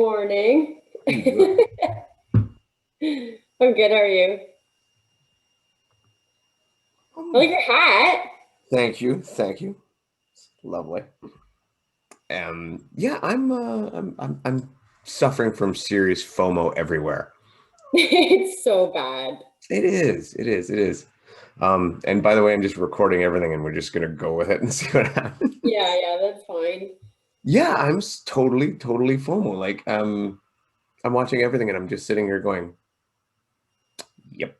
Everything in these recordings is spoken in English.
Morning. How you doing? I'm good. How are you? I like Um, your hat. Thank you, thank you. Lovely. Yeah, I'm suffering from serious FOMO everywhere. It's so bad. It is. And by the way, I'm just recording everything, and we're just gonna go with it and see what happens. Yeah, that's fine. Yeah, totally FOMO. I'm watching everything, and I'm just sitting here going, "Yep,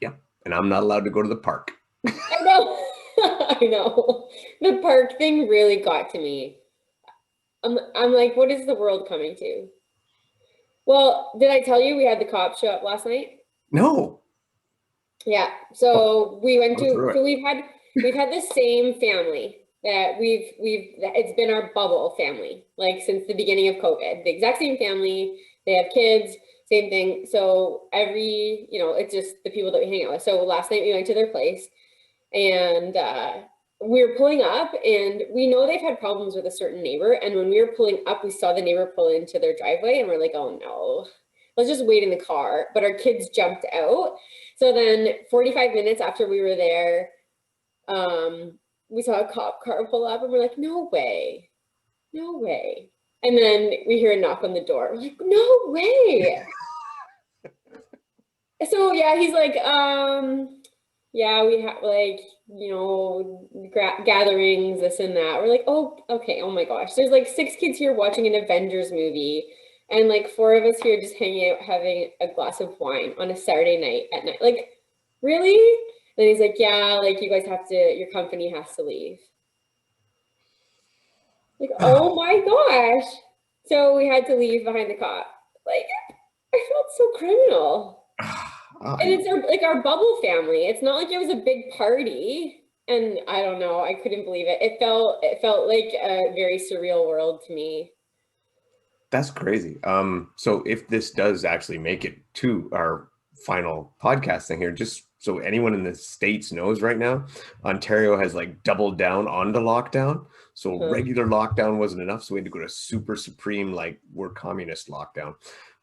yep," and I'm not allowed to go to the park. I know. I know. The park thing really got to me. I'm like, what is the world coming to? Well, did I tell you we had the cops show up last night? No, Yeah. oh, So we went go to, through so it. we've had the same family that it's been our bubble family, like since the beginning of COVID. The exact same family. They have kids, same thing. So it's just the people that we hang out with. So last night we went to their place and we were pulling up and we know they've had problems with a certain neighbor. And when we were pulling up, we saw the neighbor pull into their driveway and we're like, oh no, let's just wait in the car. But our kids jumped out. So then 45 minutes after we were there, we saw a cop car pull up and we're like, no way, no way. And then we hear a knock on the door. We're like, no way. So yeah, he's like, yeah, we have like, gatherings, this and that. We're like, oh, okay, oh my gosh. There's like six kids here watching an Avengers movie, and like four of us here just hanging out having a glass of wine on a Saturday night at night. Like, really? And he's like, yeah, like you guys have to, your company has to leave. Like, oh my gosh. So we had to leave behind the cop. Like, I felt so criminal. And I it's our bubble family. It's not like it was a big party. And I don't know, I couldn't believe it. It felt like a very surreal world to me. That's crazy. So if this does actually make it to our final podcast thing here, just so anyone in the States knows right now, Ontario has like doubled down on the lockdown. So Uh-huh. regular lockdown wasn't enough. So we had to go to super supreme, like we're communist lockdown,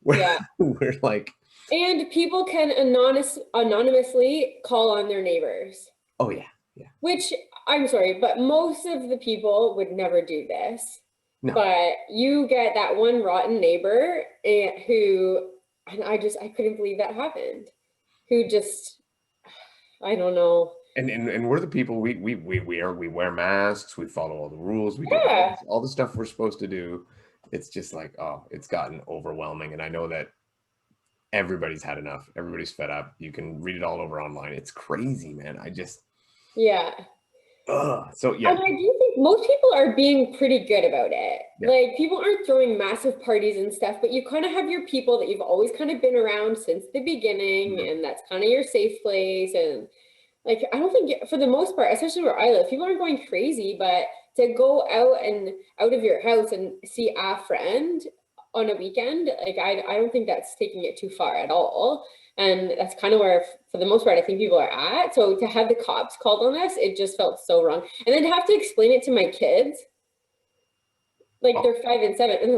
where Yeah. we're like, And people can anonymously call on their neighbors, oh yeah, yeah, which I'm sorry, but most of the people would never do this. no. But you get that one rotten neighbor who, and I couldn't believe that happened, who just, I don't know. And we're the people we wear masks, we follow all the rules, we do Yeah. all the stuff we're supposed to do. It's just like, oh, it's gotten overwhelming. And I know that everybody's had enough. Everybody's fed up. You can read it all over online. It's crazy, man. I just, Yeah. so And yeah, I do think most people are being pretty good about it. yeah, Like people aren't throwing massive parties and stuff, but you kind of have your people that you've always kind of been around since the beginning, mhm, and that's kind of your safe place. And like I don't think for the most part, especially where I live, people aren't going crazy, but to go out and out of your house and see a friend on a weekend, like I don't think that's taking it too far at all. And that's kind of where, for the most part, I think people are at. So to have the cops called on us, it just felt so wrong. And then to have to explain it to my kids, like oh, they're 5 and 7, and they're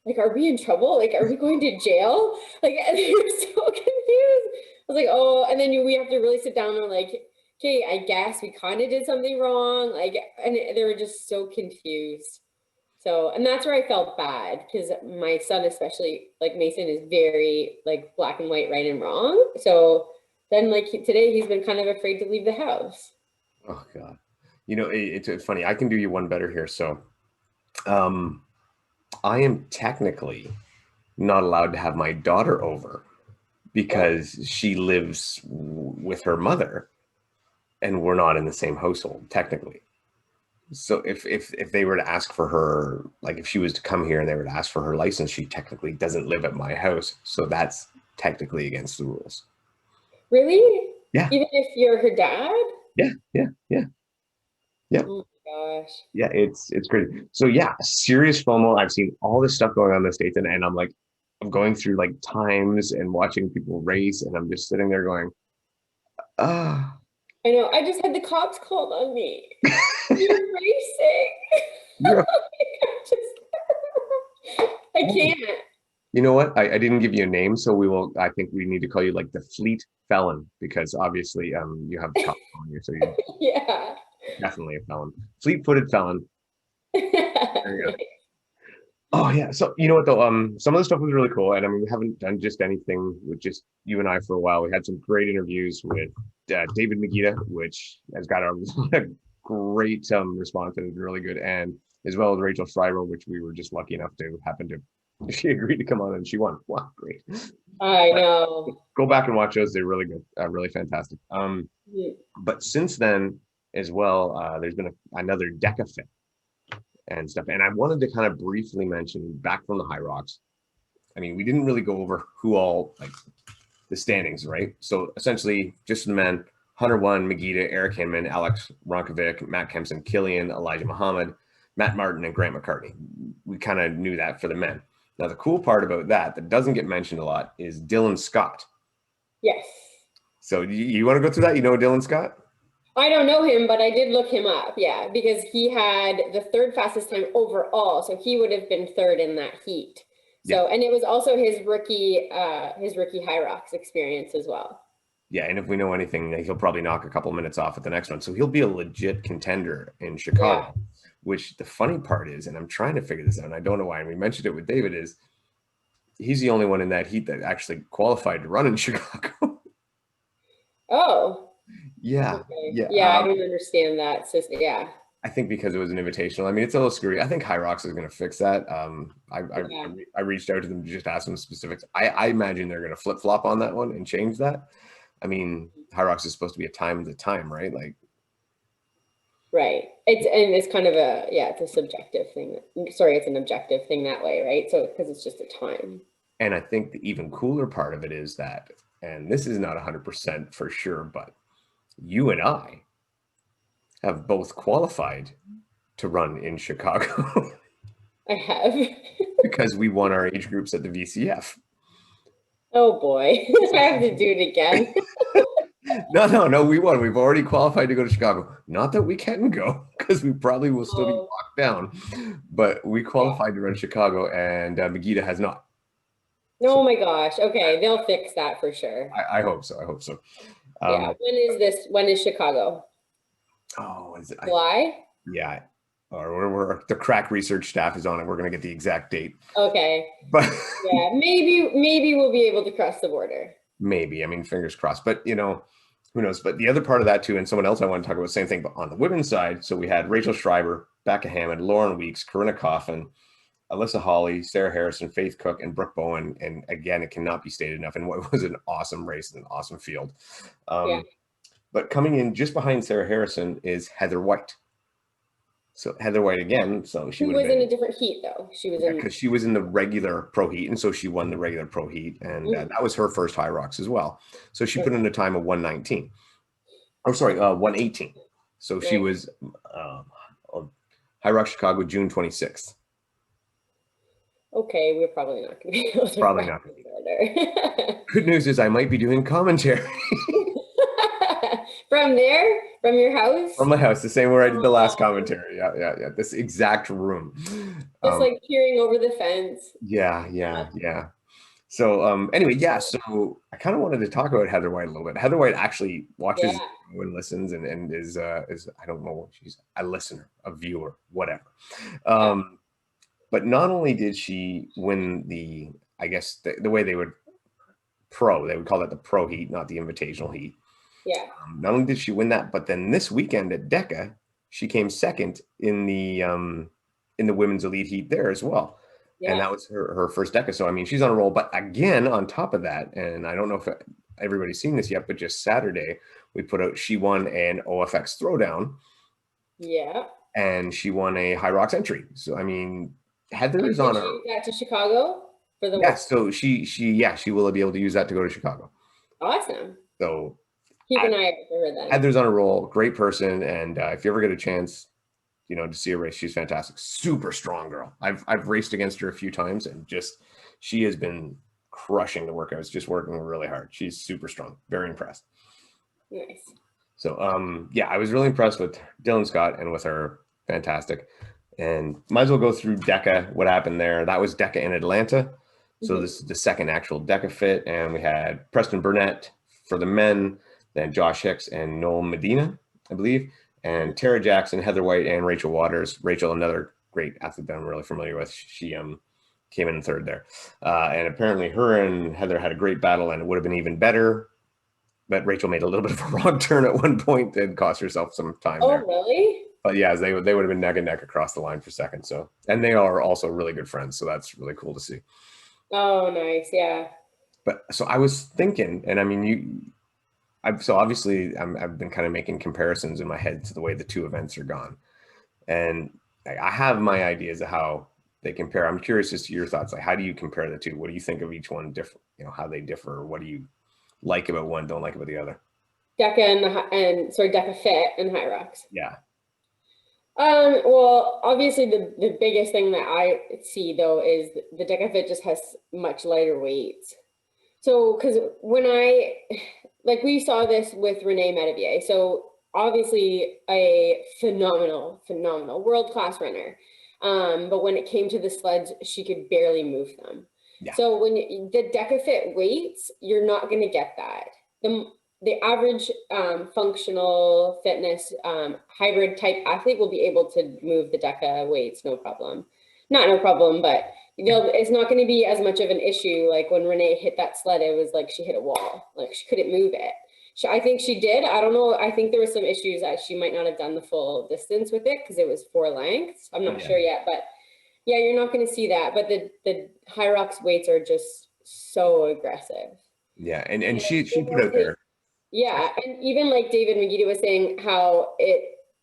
like, are we in trouble? Like, are we going to jail? Like, and they're so confused. I was like, oh, and then we have to really sit down and like, okay, I guess we kind of did something wrong. Like, and they were just so confused. So, and that's where I felt bad because my son, especially like Mason, is very like black and white, right and wrong. So then, like today, he's been kind of afraid to leave the house. oh God. It's funny. I can do you one better here. So, um, I am technically not allowed to have my daughter over Oh, because she lives with her mother, and we're not in the same household technically. So if they were to ask for her, like if she was to come here and they were to ask for her license, she technically doesn't live at my house. So that's technically against the rules. really? Yeah, Even if you're her dad? yeah. Yeah, Oh my gosh. yeah. It's crazy. So yeah, serious FOMO. I've seen all this stuff going on in the States, and I'm like, I'm going through like times and watching people race, and I'm just sitting there going, ah, I know. I just had the cops called on me. You're racing. you're Just I can't. You know what? I didn't give you a name, so I think we need to call you like the Fleet Felon because obviously you have top on you, so you're Yeah. definitely a felon. Fleet-footed felon. There you go. Oh yeah. So you know what though? Some of the stuff was really cool, and I mean we haven't done just anything with just you and I for a while. We had some great interviews with David Megida, which has got a great response and is really good, and as well as Rachel Schreiber, which we were just lucky enough to happen to. She agreed to come on and she won. Wow, great. I know. Go back and watch those. They're really good, really fantastic. Mm. But since then as well, there's been another DECA fit and stuff. And I wanted to kind of briefly mention back from the High Rocks. I mean, we didn't really go over who all like the standings, right? So essentially, just the men: Hunter won, Megida, Eric Hinman, Alex Ronkovic, Matt Kempson, Killian, Elijah Muhammad, Matt Martin, and Grant McCartney. We kind of knew that for the men. Now, the cool part about that doesn't get mentioned a lot is Dylan Scott. Yes. So you want to go through that? You know Dylan Scott? I don't know him, but I did look him up. Yeah, because he had the third fastest time overall, so he would have been third in that heat. So, and it was also his rookie High Rocks experience as well. Yeah, and if we know anything, he'll probably knock a couple minutes off at the next one. So he'll be a legit contender in Chicago. Yeah. Which the funny part is, and I'm trying to figure this out, and I don't know why, and we mentioned it with David, is he's the only one in that heat that actually qualified to run in Chicago. Oh. Yeah. Okay. Yeah, I don't understand that. So, yeah. I think because it was an invitational. I mean, it's a little screwy. I think High Rocks is going to fix that. I reached out to them to just ask them specifics. I imagine they're going to flip flop on that one and change that. I mean, High Rocks is supposed to be a time to time, right? Like, right. It's kind of it's a subjective thing. Sorry, it's an objective thing that way, right? So because it's just a time. And I think the even cooler part of it is that, and this is not 100% for sure, but you and I have both qualified to run in Chicago. I have. Because we won our age groups at the VCF. Oh boy, I have to do it again. No, we won. We've already qualified to go to Chicago. Not that we can go, because we probably will still be locked down, but we qualified to run Chicago, and Megida has not. Oh my gosh. Okay, they'll fix that for sure. I hope so. Yeah. When is this? When is Chicago? Oh, is it July? Yeah. Or the crack research staff is on it. We're going to get the exact date. Okay. But yeah, maybe we'll be able to cross the border. Maybe. I mean, fingers crossed. But, you know, who knows? But the other part of that, too, and someone else I want to talk about the same thing, but on the women's side, so we had Rachel Schreiber, Becca Hammond, Lauren Weeks, Corinna Coffin, Alyssa Hawley, Sarah Harrison, Faith Cook, and Brooke Bowen. And again, it cannot be stated enough. And what was an awesome race and an awesome field. But coming in just behind Sarah Harrison is Heather White. So Heather White again. So she was in a different heat though. She was in because she was in the regular pro heat, and so she won the regular pro heat, and that was her first High Rocks as well. So she put in a time of 1:19. Oh, sorry, 1:18. So she was High Rocks Chicago, June 26th. Okay, we're probably not going to be able to. Probably not going to be. Good news is I might be doing commentary. From there? From your house? From my house, the same where I did the last commentary. Yeah. This exact room. Just like peering over the fence. Yeah. So anyway, so I kind of wanted to talk about Heather White a little bit. Heather White actually watches and listens and is I don't know, she's a listener, a viewer, whatever. But not only did she win I guess the way they would call that the pro heat, not the invitational heat. Yeah. Not only did she win that, but then this weekend at DECA, she came second in the women's elite heat there as well. Yeah. And that was her first DECA. So, I mean, she's on a roll. But again, on top of that, and I don't know if everybody's seen this yet, but just Saturday, we put out, she won an OFX throwdown. Yeah. And she won a High Rocks entry. So, I mean, Heather is on she got to Chicago for the so she will be able to use that to go to Chicago. Awesome. So keep an eye out for her then. Heather's on a roll, great person, and if you ever get a chance, you know, to see her race, she's fantastic. Super strong girl. I've raced against her a few times, and she has been crushing the workouts, just working really hard. She's super strong. Very impressed. Nice. So I was really impressed with Dylan Scott and with her. Fantastic. And might as well go through DECA, what happened there. That was DECA in Atlanta. So Mhm. this is the second actual DECA fit. And we had Preston Burnett for the men, then Josh Hicks and Noel Medina, I believe, and Tara Jackson, Heather White, and Rachel Waters. Rachel, another great athlete that I'm really familiar with. She came in third there. And apparently her and Heather had a great battle, and it would have been even better. But Rachel made a little bit of a wrong turn at one point and cost herself some time Oh, there. really? But yeah, they would have been neck and neck across the line for second. So, and they are also really good friends. So that's really cool to see. Oh, nice. Yeah. But so I was thinking, and I mean, so obviously I've been kind of making comparisons in my head to the way the two events are gone. And I have my ideas of how they compare. I'm curious as to your thoughts. Like, how do you compare the two? What do you think of each one different? You know, how they differ? What do you like about one, don't like about the other? DECA and sorry, DECA Fit and High Rocks. Yeah. Well, obviously the biggest thing that I see though is the DECA Fit just has much lighter weights. So, because when like we saw this with Renee Medivier, so obviously a phenomenal world-class runner. But when it came to the sleds, she could barely move them. Yeah. So when the DECA weights, you're not going to get that. The average functional fitness hybrid type athlete will be able to move the DECA weights, no problem. Not no problem, but it's not going to be as much of an issue. Like when Renee hit that sled, it was like she hit a wall. Like she couldn't move it. I think she did. I don't know. I think there were some issues that she might not have done the full distance with it because it was 4 lengths. I'm not sure yet, but yeah, you're not going to see that. But the high rocks weights are just so aggressive. Yeah. And she put out there. Yeah, and even like David McGeady was saying how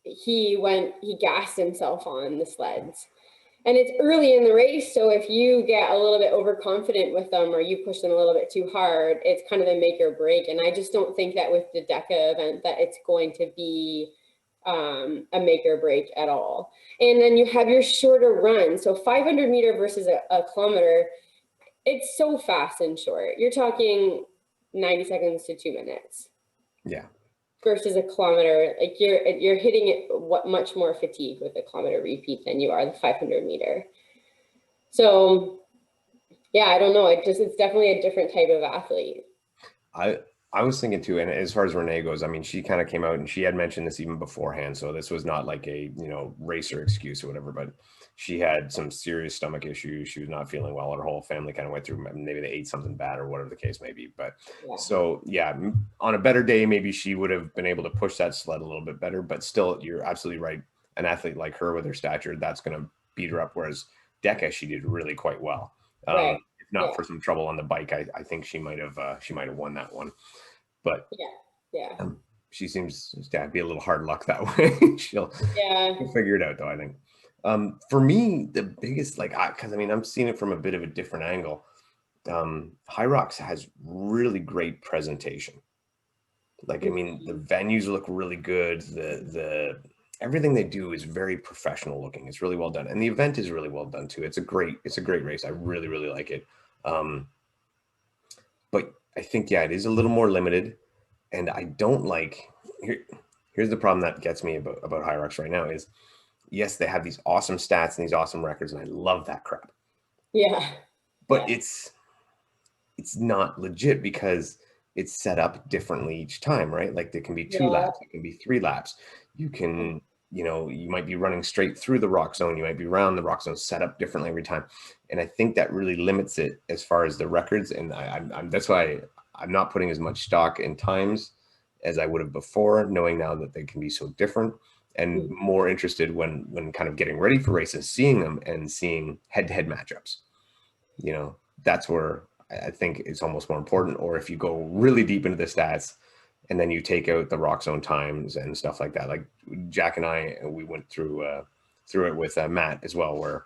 he gassed himself on the sleds. And it's early in the race, so if you get a little bit overconfident with them or you push them a little bit too hard, it's kind of a make or break. And I just don't think that with the DECA event that it's going to be a make or break at all. And then you have your shorter run. So 500-meter versus a kilometer, it's so fast and short. You're talking 90 seconds to 2 minutes. Yeah. Versus a kilometer, like you're hitting it much more fatigue with a kilometer repeat than you are the 500-meter. So yeah, I don't know. It's definitely a different type of athlete. I was thinking too, and as far as Renee goes, I mean, she kind of came out and she had mentioned this even beforehand. So this was not like a, racer excuse or whatever, but she had some serious stomach issues. She was not feeling well. Her whole family kind of went through, maybe they ate something bad or whatever the case may be. But so, yeah, on a better day, maybe she would have been able to push that sled a little bit better, but still, you're absolutely right. An athlete like her with her stature, that's going to beat her up. Whereas DECA, she did really quite well. Right. If not for some trouble on the bike, I think she might have won that one. But yeah, she seems to be a little hard luck that way. she'll figure it out, though, I think. For me, the biggest, because I mean, I'm seeing it from a bit of a different angle. High Rocks has really great presentation. Like, I mean, the venues look really good. The everything they do is very professional looking. It's really well done, and the event is really well done too. It's a great race. I really like it. But I think, yeah, it is a little more limited. And I don't like, here's the problem that gets me about High Rocks right now is, yes, they have these awesome stats and these awesome records, and I love that crap. Yeah. But it's not legit because it's set up differently each time, right? Like there can be 2 laps, it can be 3 laps. You can, you might be running straight through the rock zone. You might be around the rock zone, set up differently every time. And I think that really limits it as far as the records. And that's why I'm not putting as much stock in times as I would have before, knowing now that they can be so different, and more interested when kind of getting ready for races, seeing them and seeing head-to-head matchups. That's where I think it's almost more important. Or if you go really deep into the stats and then you take out the rock zone times and stuff like that, like Jack and I, we went through it with Matt as well, where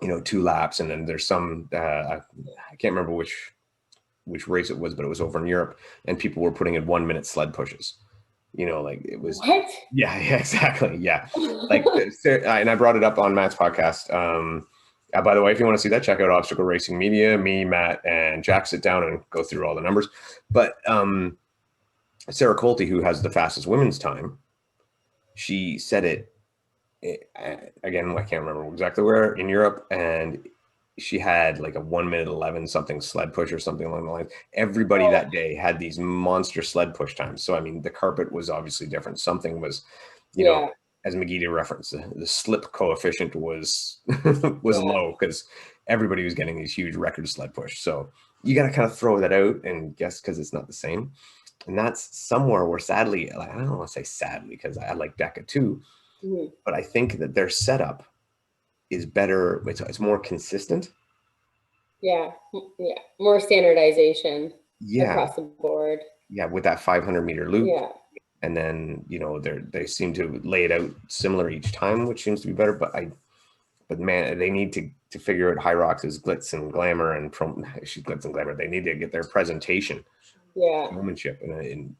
2 laps, and then there's some I can't remember which race it was, but it was over in Europe, and people were putting in 1-minute sled pushes. Like it was what? Yeah, exactly. Yeah. Like, and I brought it up on Matt's podcast. By the way, if you want to see that, check out Obstacle Racing Media. Me, Matt, and Jack sit down and go through all the numbers. But Sarah Colty, who has the fastest women's time, she said it again, I can't remember exactly where in Europe, and she had like a 1 minute 11 something sled push or something along the lines. Everybody Oh, that day had these monster sled push times. So I mean, the carpet was obviously different. Something was, you know, yeah, as McGee referenced, the slip coefficient was was yeah, low because everybody was getting these huge record sled push. So you got to kind of throw that out and guess because it's not the same. And that's somewhere where sadly, like, I don't want to say sadly because I like DECA too, mhm, but I think that their setup is better. It's more consistent. yeah, yeah. More standardization Yeah, across the board. yeah, with that 500-meter loop, Yeah, and then they seem to lay it out similar each time, which seems to be better. But man, they need to figure out Hyrox's glitz and glamour and she's glitz and glamour. They need to get their presentation, yeah. showmanship, and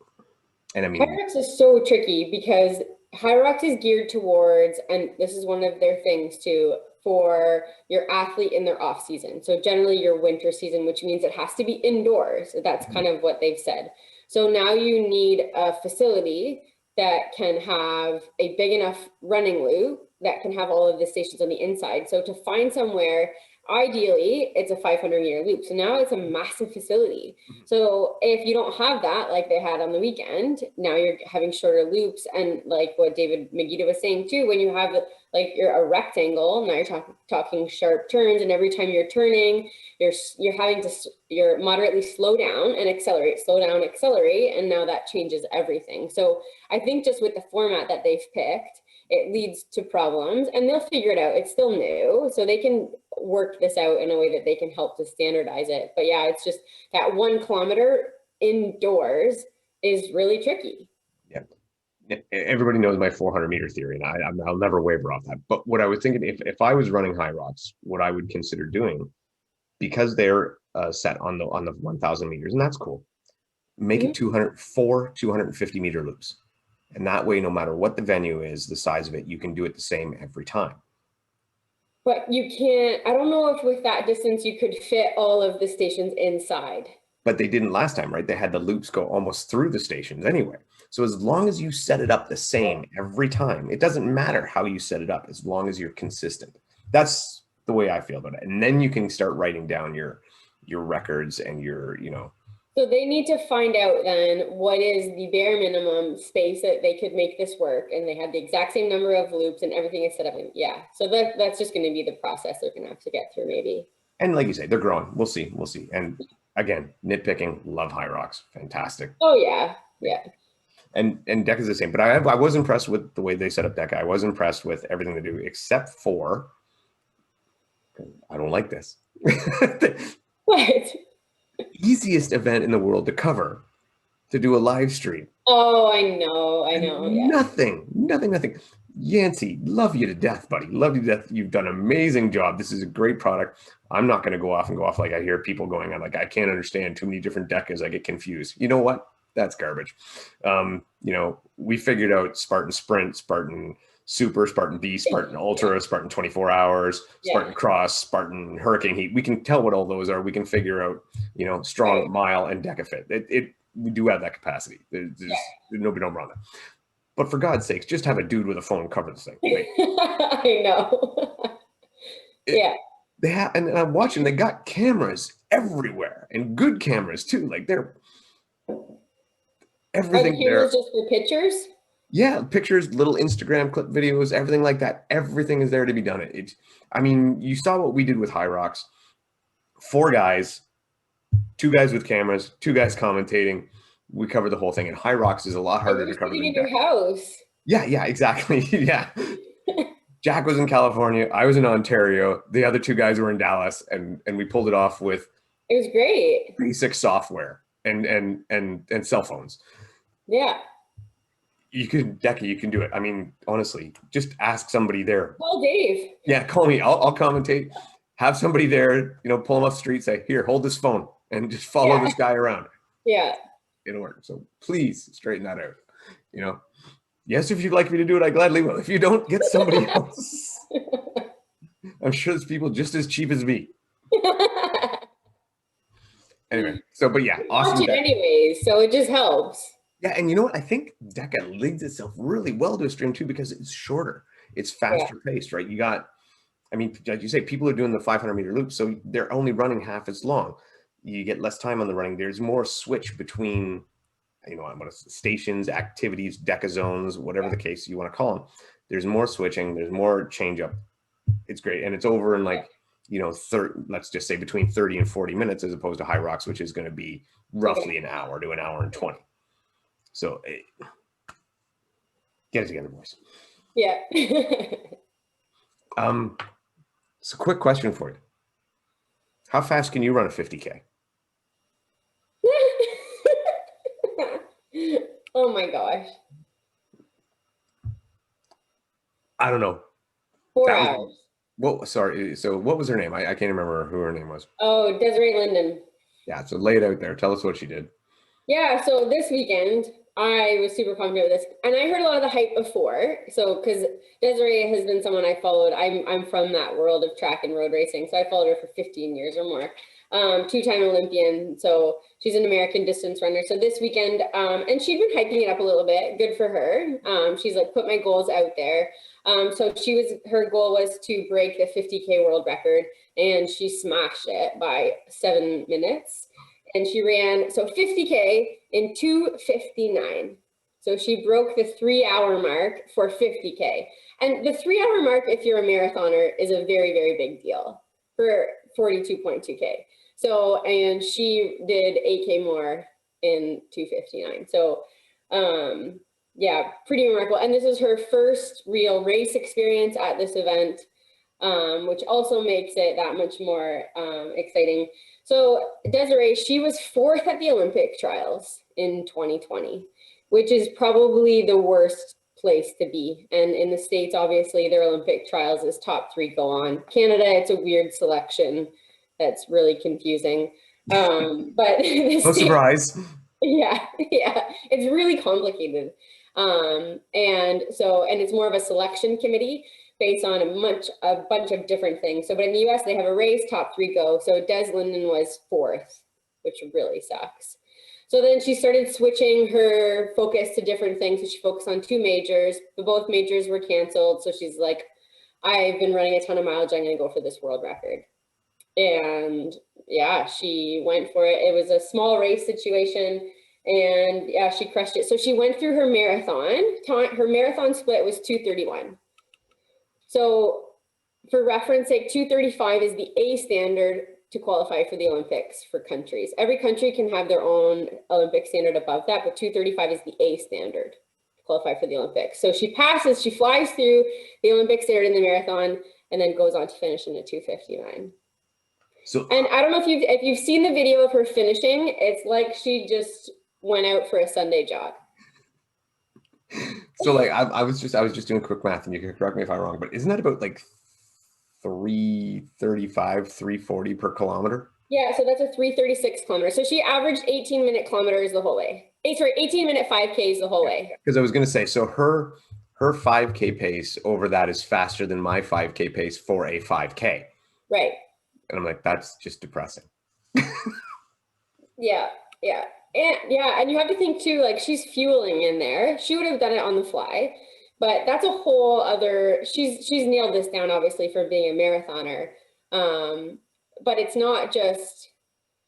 I mean, Hyrox is so tricky because Hyrox is geared towards, and this is one of their things too, for your athlete in their off season. So generally your winter season, which means it has to be indoors. That's kind of what they've said. So now you need a facility that can have a big enough running loop that can have all of the stations on the inside. So to find somewhere, ideally, it's a 500-meter loop. So now it's a massive facility. So if you don't have that, like they had on the weekend, now you're having shorter loops. And like what David Megida was saying too, when you have like you're a rectangle, now you're talking sharp turns, and every time you're turning, you're moderately slow down and accelerate, slow down, accelerate, and now that changes everything. So I think just with the format that they've picked, it leads to problems, and they'll figure it out. It's still new, so they can work this out in a way that they can help to standardize it. But yeah, it's just that 1 kilometer indoors is really tricky. yeah. Everybody knows my 400-meter theory, and I'll never waver off that. But what I was thinking, if I was running Hyrox, what I would consider doing, because they're set on the 1,000 meters, and that's cool. Make it Mhm. 250-meter loops, and that way, no matter what the venue is, the size of it, you can do it the same every time. But you can't, I don't know if with that distance you could fit all of the stations inside. But they didn't last time, right? They had the loops go almost through the stations anyway. So as long as you set it up the same every time, it doesn't matter how you set it up, as long as you're consistent. That's the way I feel about it. And then you can start writing down your records and So they need to find out then what is the bare minimum space that they could make this work, and they have the exact same number of loops and everything is set up. And yeah, so that's just going to be the process they're going to have to get through, maybe. and like you say, they're growing. We'll see. We'll see. And again, nitpicking, love Hyrox. Fantastic. Oh yeah, yeah. And Deck is the same. But I was impressed with the way they set up Deck. I was impressed with everything they do, except for I don't like this. What? Easiest event in the world to cover, to do a live stream. Oh, I And know, yeah. nothing. Yancey, love you to death, buddy. Love you to death. You've done an amazing job. This is a great product. I'm not going to go off like I hear people going on, like, I can't understand too many different decks. I get confused. You know what? That's garbage. We figured out Spartan Sprint, Spartan Super, Spartan Beast, Spartan Ultra, Spartan 24 hours, Yeah, Spartan Cross, Spartan Hurricane Heat. We can tell what all those are. We can figure out, strong, right. mile, and Decafit. We do have that capacity. Yeah. Nobody don't run that. But for God's sakes, just have a dude with a phone cover this thing. Like, I know. it, Yeah. they have, and I'm watching. They got cameras everywhere, and good cameras too. Like they're Are the everything there. cameras just for pictures? Yeah, pictures, little Instagram clip videos, everything like that. Everything is there to be done. I mean, you saw what we did with Hyrox. 4 guys, 2 guys with cameras, 2 guys commentating. We covered the whole thing. And Hyrox is a lot And harder you're to cover sitting than in Deck. your house. Yeah, exactly. Yeah. Jack was in California. I was in Ontario. The other 2 guys were in Dallas, and we pulled it off with It was great. basic software and cell phones. Yeah. You can do it. I mean, honestly, just ask somebody there. Well, Dave. Yeah, call me. I'll commentate. Have somebody there, pull them off the street, say, here, hold this phone, and just follow Yeah. this guy around. Yeah. It'll work. So please straighten that out. Yes, if you'd like me to do it, I gladly will. If you don't, get somebody else. I'm sure there's people just as cheap as me. Anyway, but yeah, awesome. Watch it anyways, so it just helps. Yeah, and you know what? I think DECA leads itself really well to a stream too because it's shorter. It's faster paced, right? You got, I mean, like you say, people are doing the 500-meter loop, so they're only running half as long. You get less time on the running. There's more switch between, what stations, activities, deca zones, whatever the case you want to call them. There's more switching. There's more change up. It's great, and it's over in like, let's just say between 30 and 40 minutes, as opposed to High Rocks, which is going to be roughly an hour to an hour and 20. So get it together, boys. Yeah. So quick question for you. How fast can you run a 50K? Oh my gosh. I don't know. 4 hours. Well, sorry. So what was her name? I can't remember who her name was. Oh, Desiree Linden. Yeah. So lay it out there. Tell us what she did. Yeah. So this weekend, I was super pumped about this, and I heard a lot of the hype before. So, because Desiree has been someone I followed. I'm from that world of track and road racing, so I followed her for 15 years or more. 2-time Olympian, so she's an American distance runner. So this weekend, and she'd been hyping it up a little bit. Good for her. She's like, put my goals out there. So her goal was to break the 50K world record, and she smashed it by 7 minutes. And she ran 50K in 2:59. So she broke the 3-hour mark for 50K. And the 3-hour mark, if you're a marathoner, is a very, very big deal for 42.2K. So, and she did 8K more in 2:59. So, yeah, pretty remarkable. And this is her first real race experience at this event, which also makes it that much more exciting. So Desiree, she was 4th at the Olympic trials in 2020, which is probably the worst place to be. And in the States, obviously, their Olympic trials is top 3 go on. Canada, it's a weird selection that's really confusing. But no surprise. Yeah, it's really complicated. And it's more of a selection committee based on a bunch of different things. So, but in the US, they have a race, top 3 go. So Des Linden was 4th, which really sucks. So then she started switching her focus to different things. So she focused on 2 majors, but both majors were canceled. So she's like, I've been running a ton of mileage. I'm going to go for this world record. And yeah, she went for it. It was a small race situation. And yeah, she crushed it. So she went through her marathon. Her marathon split was 2:31. So for reference sake, 2:35 is the A standard to qualify for the Olympics for countries. Every country can have their own Olympic standard above that, but 2:35 is the A standard to qualify for the Olympics. So she passes, she flies through the Olympic standard in the marathon, and then goes on to finish in a 2:59. So, and I don't know if you've seen the video of her finishing, it's like she just went out for a Sunday jog. So like I was just doing quick math, and you can correct me if I'm wrong, but isn't that about like 335, 340 per kilometer? Yeah, so that's a 336 kilometer. So she averaged 18-minute kilometers the whole way. 18-minute 5Ks the whole way. Because I was going to say, so her 5K pace over that is faster than my 5K pace for a 5K. Right. And I'm like, that's just depressing. Yeah. And you have to think too, like she's fueling in there. She would have done it on the fly, but that's a whole other, she's nailed this down obviously for being a marathoner. But it's not just,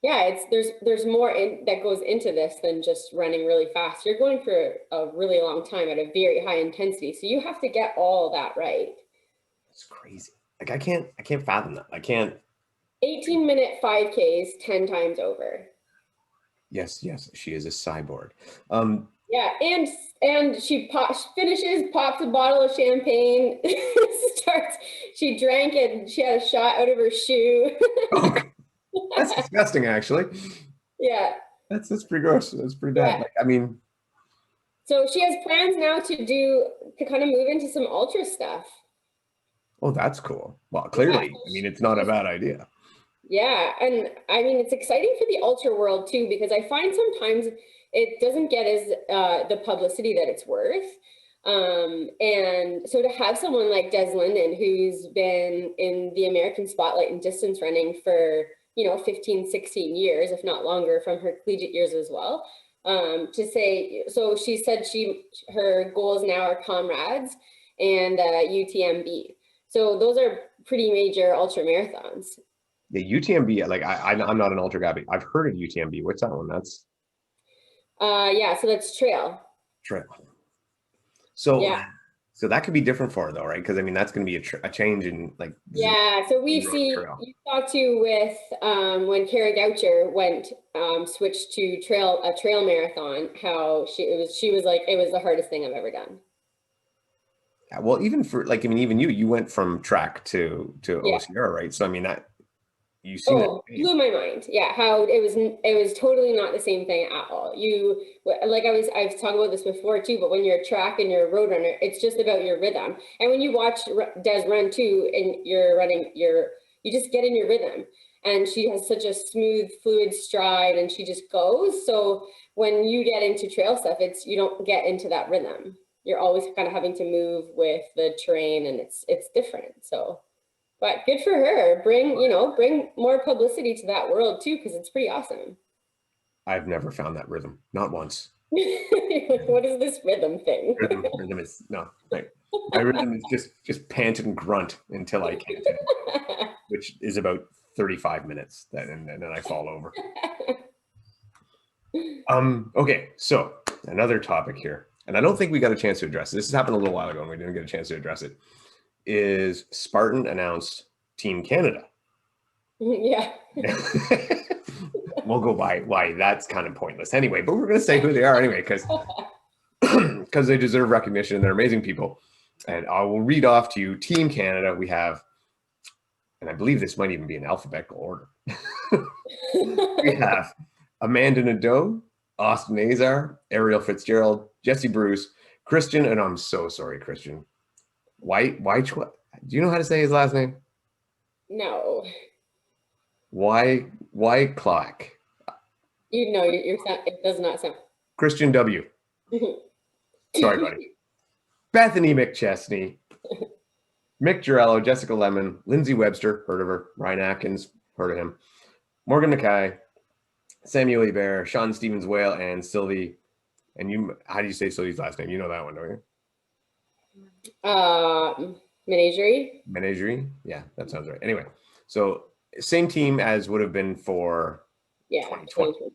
there's more that goes into this than just running really fast. You're going for a really long time at a very high intensity. So you have to get all that right. It's crazy. Like I can't fathom that. I can't. 18-minute 5Ks 10 times over. Yes, she is a cyborg. Yeah, and she finishes, pops a bottle of champagne, she drank it, she had a shot out of her shoe. Oh, that's disgusting, actually. Yeah. That's pretty gross. That's pretty bad. Yeah. Like, I mean. So she has plans now to kind of move into some ultra stuff. Oh, that's cool. Well, clearly, yeah. I mean, it's not a bad idea. Yeah, and I mean, it's exciting for the ultra world too, because I find sometimes it doesn't get as the publicity that it's worth. And so to have someone like Des Linden, who's been in the American spotlight in distance running for, 15, 16 years, if not longer, from her collegiate years as well, to say, so she said her goals now are comrades. and UTMB. So those are pretty major ultra marathons. The UTMB, like I'm not an ultra guy, but I've heard of UTMB. What's that one? That's Yeah, so that's trail. trail. So Yeah. so that could be different for her though, right? Because I mean that's going to be a change in like Yeah, so we've seen you saw too with when Kara Goucher went switched to a trail marathon, how she was like it was the hardest thing I've ever done. Yeah, well, even for like, I mean, even you went from track to Yeah. OCR, right? So I mean that you've seen that. Oh, blew my mind. Yeah, how it was totally not the same thing at all. Like I've talked about this before too, but when you're a track and you're a road runner, it's just about your rhythm. And when you watch Des run too, and you're running, you just get in your rhythm. And she has such a smooth, fluid stride, and she just goes. So when you get into trail stuff, you don't get into that rhythm. You're always kind of having to move with the terrain, and it's different. So. But good for her. Bring more publicity to that world too, because it's pretty awesome. I've never found that rhythm, not once. Like, what is this rhythm thing? Rhythm is no. Like, my rhythm is just pant and grunt until I can't, which is about 35 minutes. And then I fall over. Okay, so another topic here, and I don't think we got a chance to address it. This has happened a little while ago, and we didn't get a chance to address it. Is Spartan announced Team Canada? Yeah. We'll go by why that's kind of pointless anyway, but we're going to say who they are anyway because they deserve recognition and they're amazing people. And I will read off to you Team Canada. We have, and I believe this might even be in alphabetical order. We have Amanda Nadeau, Austin Azar, Ariel Fitzgerald, Jesse Bruce, Christian, and I'm so sorry, Christian. Why? Do you know how to say his last name? No. Why Clark? It does not sound. Christian W. Sorry, buddy. Bethany McChesney, Mick Girello, Jessica Lemon, Lindsay Webster, heard of her. Ryan Atkins, heard of him. Morgan Mackay, Samuel Hebert, Sean Stevens Whale, and Sylvie. And how do you say Sylvie's last name? You know that one, don't you? Menagerie. Menagerie? Yeah, that sounds right. Anyway, so same team as would have been for 2020.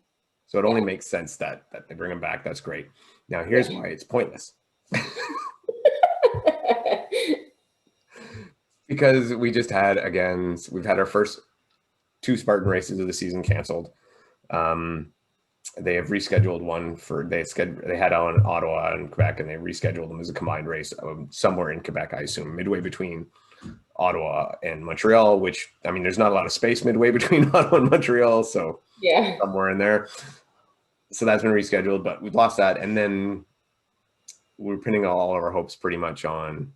So it only makes sense that they bring him back. That's great. Now here's why it's pointless. Because we've had our first 2 Spartan races of the season canceled. They have rescheduled one they had on Ottawa and Quebec, and they rescheduled them as a combined race somewhere in Quebec, I assume, midway between Ottawa and Montreal, which, I mean, there's not a lot of space midway between Ottawa and Montreal, so yeah, somewhere in there. So that's been rescheduled, but we've lost that. And then we're pinning all of our hopes pretty much on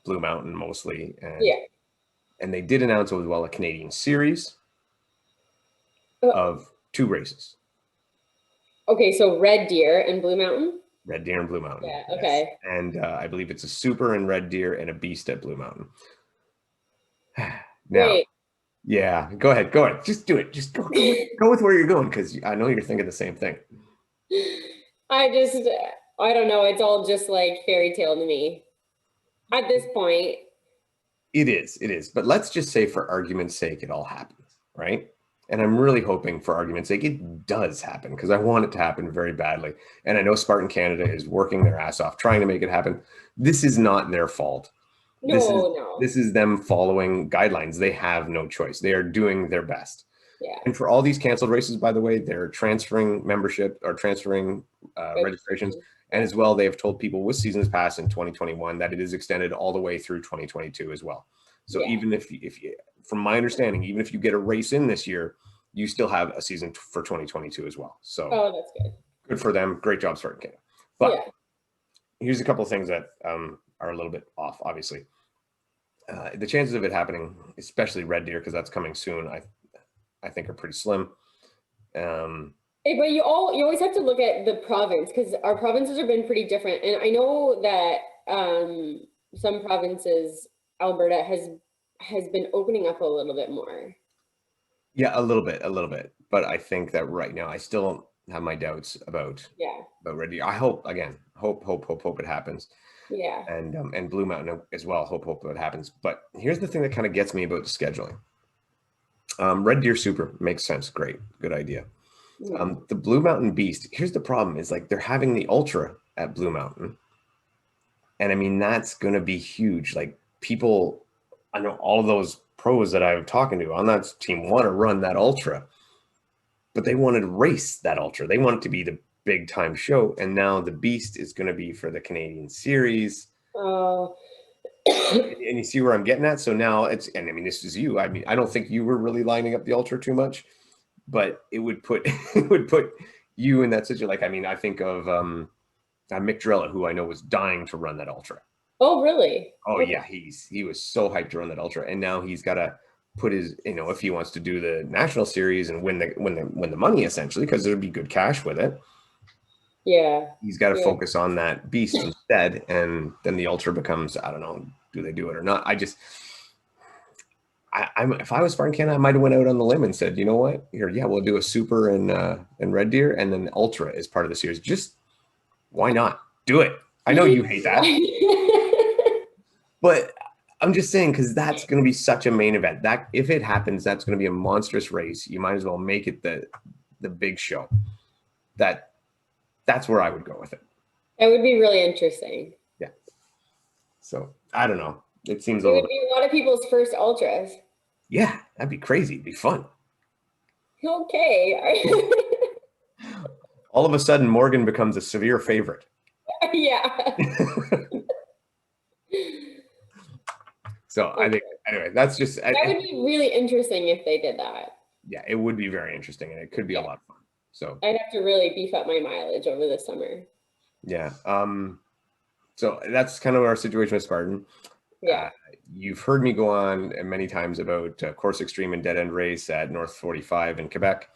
Blue Mountain mostly. And they did announce as well a Canadian series of 2 races. Okay, so Red Deer and Blue Mountain? Red Deer and Blue Mountain. Yeah, okay. Yes. And I believe it's a Super in Red Deer and a Beast at Blue Mountain. Now, Wait. Yeah, go ahead. Just do it. Just go with where you're going, because I know you're thinking the same thing. I don't know. It's all just like fairy tale to me at this point. It is. But let's just say, for argument's sake, it all happens, right? And I'm really hoping, for argument's sake, it does happen, because I want it to happen very badly. And I know Spartan Canada is working their ass off trying to make it happen. This is not their fault. This is them following guidelines. They have no choice. They are doing their best. Yeah. And for all these canceled races, by the way, they're transferring membership or transferring registrations. And as well, they have told people with seasons pass in 2021 that it is extended all the way through 2022 as well. So even if you, from my understanding, even if you get a race in this year, you still have a season for 2022 as well. So that's good. Good for them. Great job, Spartan Canada. But here's a couple of things that are a little bit off, obviously. The chances of it happening, especially Red Deer, because that's coming soon, I think are pretty slim. But you always have to look at the province, because our provinces have been pretty different. And I know that some provinces, Alberta has been opening up a little bit more. Yeah, a little bit. But I think that right now, I still have my doubts about Yeah. Red Deer. I hope again, hope it happens. Yeah. And Blue Mountain as well. Hope it happens. But here's the thing that kind of gets me about the scheduling. Red Deer Super makes sense. Great, good idea. The Blue Mountain Beast. Here's the problem: is like they're having the Ultra at Blue Mountain, and I mean that's going to be huge. Like people, I know all of those pros that I'm talking to on that team want to run that Ultra, but they wanted to race that Ultra. They want it to be the big time show, and now the Beast is going to be for the Canadian Series. Oh. And you see where I'm getting at. So now it's, and I mean, this is you. I mean, I don't think you were really lining up the Ultra too much, but it would put you in that situation. Like, I mean, I think of Mick Drella, who I know was dying to run that Ultra. Oh, really? Oh Okay. yeah, he was so hyped to run that Ultra, and now he's got to put his, if he wants to do the national series and win the money essentially, because there'd be good cash with it. Yeah. He's got to focus on that Beast instead, and then the Ultra becomes, I don't know, do they do it or not? I'm if I was Spartan Canada, I might have went out on the limb and said, you know what, here, yeah, we'll do a Super and Red Deer, and then the Ultra is part of the series. Just why not do it? I know you hate that, but I'm just saying, because that's going to be such a main event. That if it happens, that's going to be a monstrous race. You might as well make it the big show. That's where I would go with it. That would be really interesting. Yeah. So I don't know. It seems it would be a lot of people's first Ultras. Yeah, that'd be crazy. It'd be fun. Okay. All of a sudden, Morgan becomes a severe favorite. Yeah. So I think, anyway, that's just. That would be really interesting if they did that. Yeah, it would be very interesting, and it could be a lot of fun. So I'd have to really beef up my mileage over the summer. Yeah. So that's kind of our situation with Spartan. Yeah. You've heard me go on many times about Course Extreme and Dead End Race at North 45 in Quebec,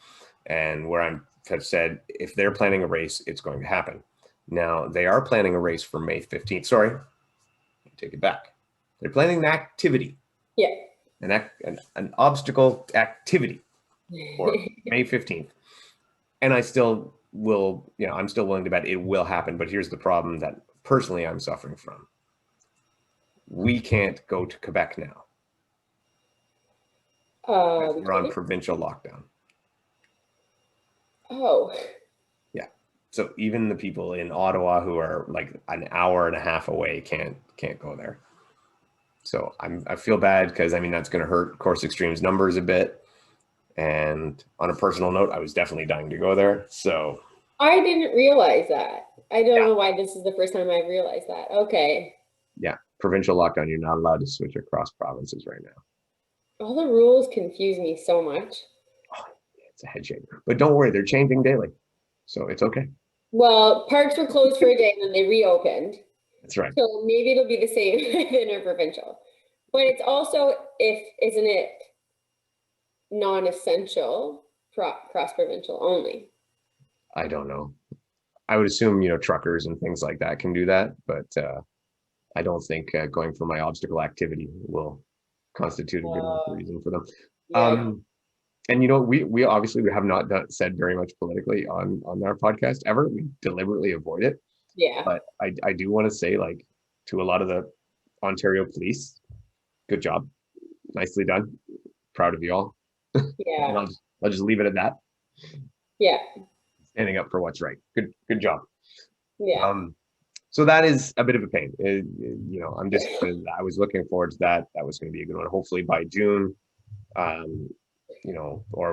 and where I have said if they're planning a race, it's going to happen. Now, they are planning a race for May 15th. Sorry, take it back. They're planning an activity. Yeah. An obstacle activity for May 15th. And I still will, I'm still willing to bet it will happen. But here's the problem that personally I'm suffering from. We can't go to Quebec now. We're on provincial lockdown. Oh. Yeah. So even the people in Ottawa who are like an hour and a half away can't go there. So I feel bad because I mean that's going to hurt Course Extreme's numbers a bit. And on a personal note, I was definitely dying to go there. So I didn't realize that. I don't know why this is the first time I've realized that. Okay. Yeah. Provincial lockdown. You're not allowed to switch across provinces right now. All the rules confuse me so much. Oh, it's a head shake. But don't worry, they're changing daily. So it's okay. Well, parks were closed for a day and then they reopened. That's right. So maybe it'll be the same interprovincial. But it's also, isn't it non-essential cross-provincial only? I don't know. I would assume, truckers and things like that can do that, but I don't think going for my obstacle activity will constitute a good enough reason for them. Yeah. And we obviously we have not said very much politically on our podcast ever. We deliberately avoid it. Yeah. But I do want to say, like, to a lot of the Ontario police, good job, nicely done, proud of you all. Yeah. And I'll just leave it at that. Yeah. Standing up for what's right. Good job. Yeah. So that is a bit of a pain. I'm just I was looking forward to that. That was going to be a good one. Hopefully by June, or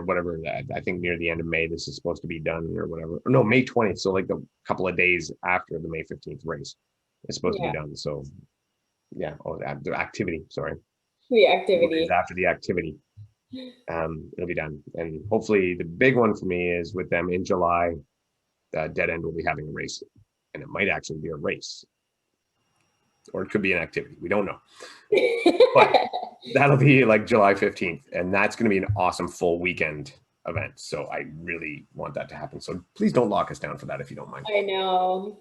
whatever. I think near the end of May, this is supposed to be done or whatever. Or no, May 20th. So like a couple of days after the May 15th race, it's supposed to be done. So yeah. Oh, the activity. Sorry. The activity. After the activity. It'll be done. And hopefully the big one for me is with them in July, Dead End will be having a race, and it might actually be a race, or it could be an activity. We don't know, but that'll be like July 15th. And that's going to be an awesome full weekend event. So I really want that to happen. So please don't lock us down for that if you don't mind. I know.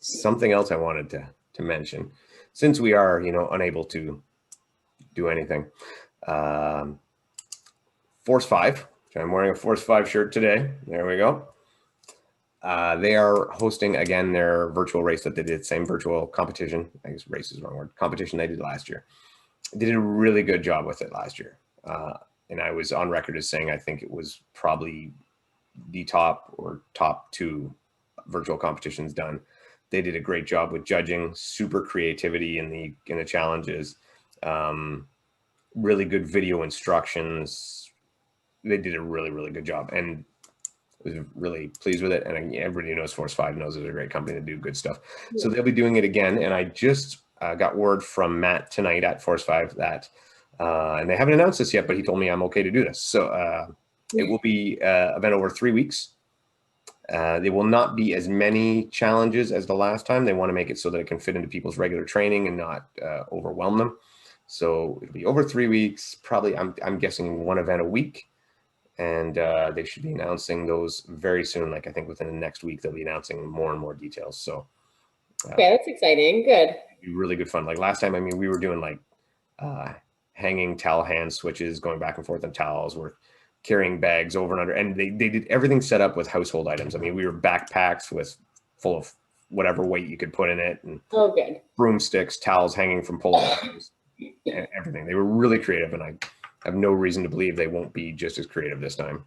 Something else I wanted to mention, since we are, unable to do anything. Force 5, which I'm wearing a Force 5 shirt today. There we go. They are hosting again their virtual race that they did, same virtual competition. I guess race is the wrong word. Competition they did last year. They did a really good job with it last year. And I was on record as saying I think it was probably the top or top 2 virtual competitions done. They did a great job with judging, super creativity in the challenges, really good video instructions. They did a really, really good job, and I was really pleased with it. And everybody who knows Force 5 knows it's a great company to do good stuff. Yeah. So they'll be doing it again. And I just got word from Matt tonight at Force 5 that, and they haven't announced this yet, but he told me I'm okay to do this. So it will be an event over 3 weeks. There will not be as many challenges as the last time. They want to make it so that it can fit into people's regular training and not overwhelm them. So it'll be over 3 weeks, probably I'm guessing 1 event a week. And they should be announcing those very soon. Like I think within the next week, they'll be announcing more and more details. So okay, that's exciting. Good. Really good fun. Like last time, I mean, we were doing like hanging towel hand switches, going back and forth on towels. We're carrying bags over and under, and they did everything set up with household items. I mean, we were backpacks full of whatever weight you could put in it, and good broomsticks, towels hanging from pole poles, everything. They were really creative, and I have no reason to believe they won't be just as creative this time.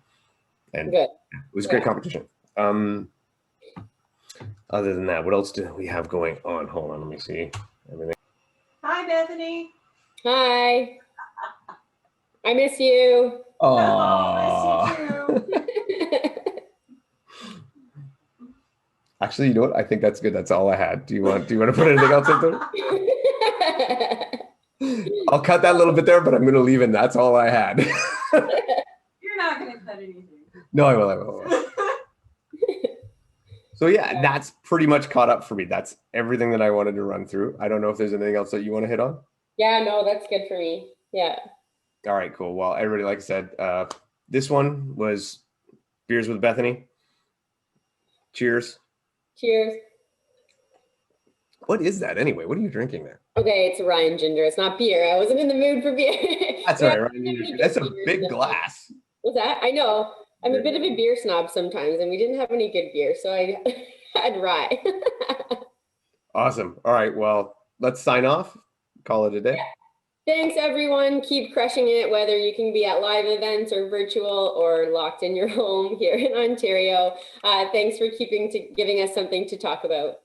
And it was a great competition. Other than that, what else do we have going on? Hold on, let me see everything. Hi, Bethany. Hi. I miss you. Oh, I miss you too. Actually, you know what? I think that's good. That's all I had. Do you want to put anything else in there? I'll cut that little bit there, but I'm going to leave in. That's all I had. You're not going to cut anything. No, I will. So yeah, that's pretty much caught up for me. That's everything that I wanted to run through. I don't know if there's anything else that you want to hit on. Yeah, no, that's good for me. Yeah. All right, cool. Well, everybody, like I said, this one was Beers with Bethany. Cheers. Cheers. What is that anyway? What are you drinking there? Okay, it's Ryan Ginger. It's not beer. I wasn't in the mood for beer. That's all right, Ryan Ginger. That's a big glass. What's that? I know. I'm a bit of a beer snob sometimes, and we didn't have any good beer, so I had rye. Awesome. All right, well, let's sign off. Call it a day. Yeah. Thanks, everyone. Keep crushing it, whether you can be at live events or virtual or locked in your home here in Ontario. Thanks for giving us something to talk about.